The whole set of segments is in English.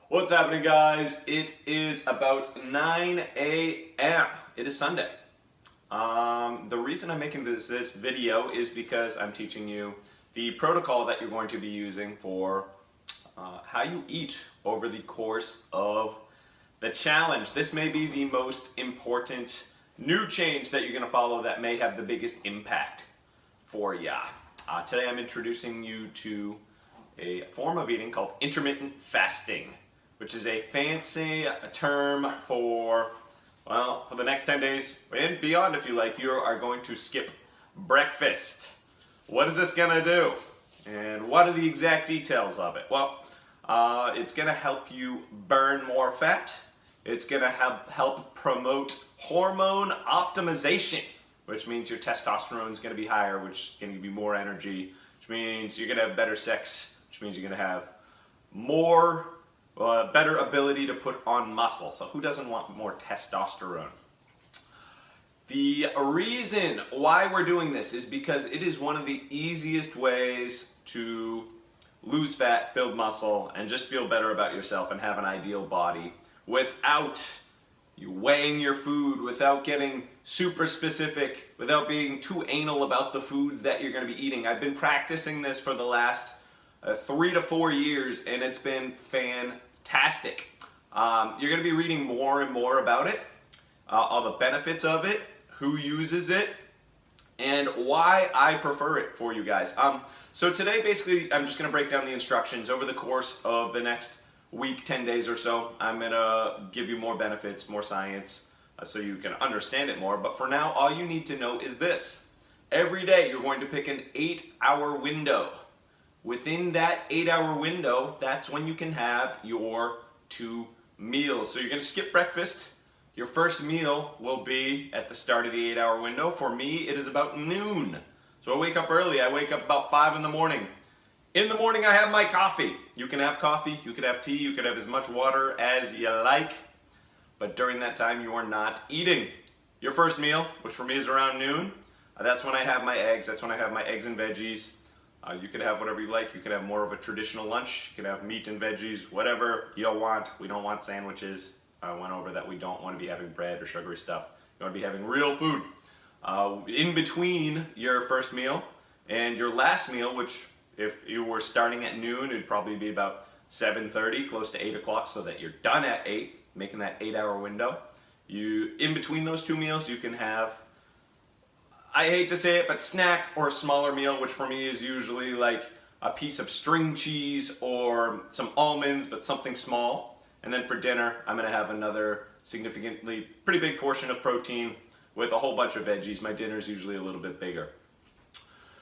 What's happening, guys? It is about 9 a.m. It is Sunday. The reason I'm making this video is because I'm teaching you the protocol that you're going to be using for how you eat over the course of the challenge. This may be the most important new change that you're going to follow that may have the biggest impact for ya. Today I'm introducing you to a form of eating called intermittent fasting, which is a fancy term for, well, for the next 10 days and beyond, if you like, you are going to skip breakfast. What is this gonna do? And what are the exact details of it? Well, it's gonna help you burn more fat. It's gonna help promote hormone optimization, which means your testosterone is gonna be higher, which is gonna give you more energy, which means you're gonna have better sex, which means you're gonna have more better ability to put on muscle. So who doesn't want more testosterone? The reason why we're doing this is because it is one of the easiest ways to lose fat, build muscle, and just feel better about yourself and have an ideal body without you weighing your food, without getting super specific, without being too anal about the foods that you're going to be eating. I've been practicing this for the last 3 to 4 years, and it's been fantastic. You're going to be reading more and more about it, all the benefits of it, who uses it, and why I prefer it for you guys. So today, basically, I'm just going to break down the instructions over the course of the next week, 10 days or so. I'm going to give you more benefits, more science, so you can understand it more. But for now, all you need to know is this. Every day, you're going to pick an 8-hour window. Within that 8-hour window, that's when you can have your 2 meals. So you're going to skip breakfast. Your first meal will be at the start of the 8-hour window. For me, it is about noon. So I wake up early. I wake up about 5 in the morning. In the morning, I have my coffee. You can have coffee, you can have tea, you can have as much water as you like. But during that time, you are not eating. Your first meal, which for me is around noon, that's when I have my eggs. That's when I have my eggs and veggies. You can have whatever you like. You can have more of a traditional lunch. You can have meat and veggies, whatever you want. We don't want sandwiches. I went over that. We don't want to be having bread or sugary stuff. You want to be having real food. In between your first meal and your last meal, which if you were starting at noon, it'd probably be about 7:30, close to 8 o'clock, so that you're done at 8, making that 8-hour window. In between those 2 meals, you can have, I hate to say it, but snack or a smaller meal, which for me is usually like a piece of string cheese or some almonds, but something small. And then for dinner, I'm gonna have another significantly pretty big portion of protein with a whole bunch of veggies. My dinner is usually a little bit bigger.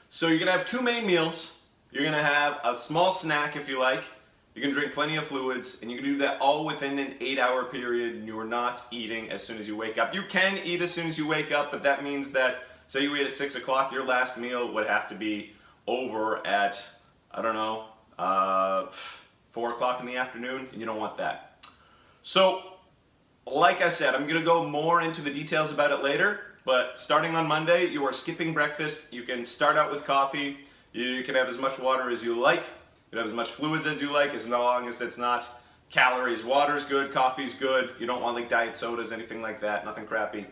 So you're gonna have 2 main meals. You're gonna have a small snack if you like. You can drink plenty of fluids, and you can do that all within an 8-hour period, and you're not eating as soon as you wake up. You can eat as soon as you wake up, but that means that, say you eat at 6 o'clock, your last meal would have to be over at, I don't know, 4 o'clock in the afternoon, and you don't want that. So, like I said, I'm gonna go more into the details about it later, but starting on Monday, you are skipping breakfast. You can start out with coffee. You can have as much water as you like. You can have as much fluids as you like, as long as it's not calories. Water's good, coffee's good. You don't want like diet sodas, anything like that, nothing crappy.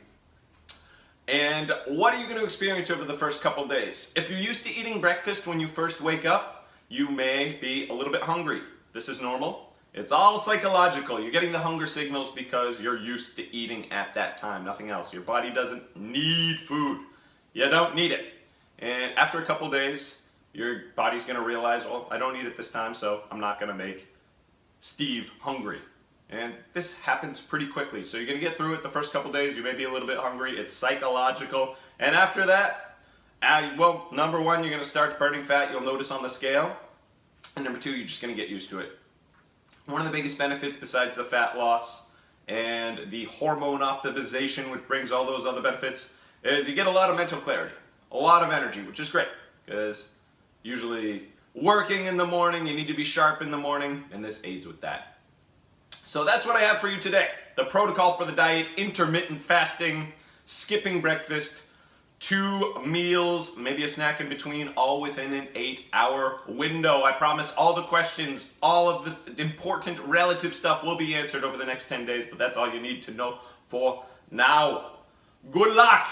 And what are you going to experience over the first couple days? If you're used to eating breakfast when you first wake up, you may be a little bit hungry. This is normal. It's all psychological. You're getting the hunger signals because you're used to eating at that time, nothing else. Your body doesn't need food. You don't need it. And after a couple days, your body's going to realize, well, I don't need it this time, so I'm not going to make Steve hungry. And this happens pretty quickly. So you're going to get through it the first couple days. You may be a little bit hungry. It's psychological. And after that, well, number 1, you're going to start burning fat. You'll notice on the scale. And number 2, you're just going to get used to it. One of the biggest benefits besides the fat loss and the hormone optimization, which brings all those other benefits, is you get a lot of mental clarity, a lot of energy, which is great because usually working in the morning, you need to be sharp in the morning, and this aids with that. So that's what I have for you today. The protocol for the diet, intermittent fasting, skipping breakfast, 2 meals, maybe a snack in between, all within an 8-hour window. I promise all the questions, all of this important relative stuff will be answered over the next 10 days, but that's all you need to know for now. Good luck!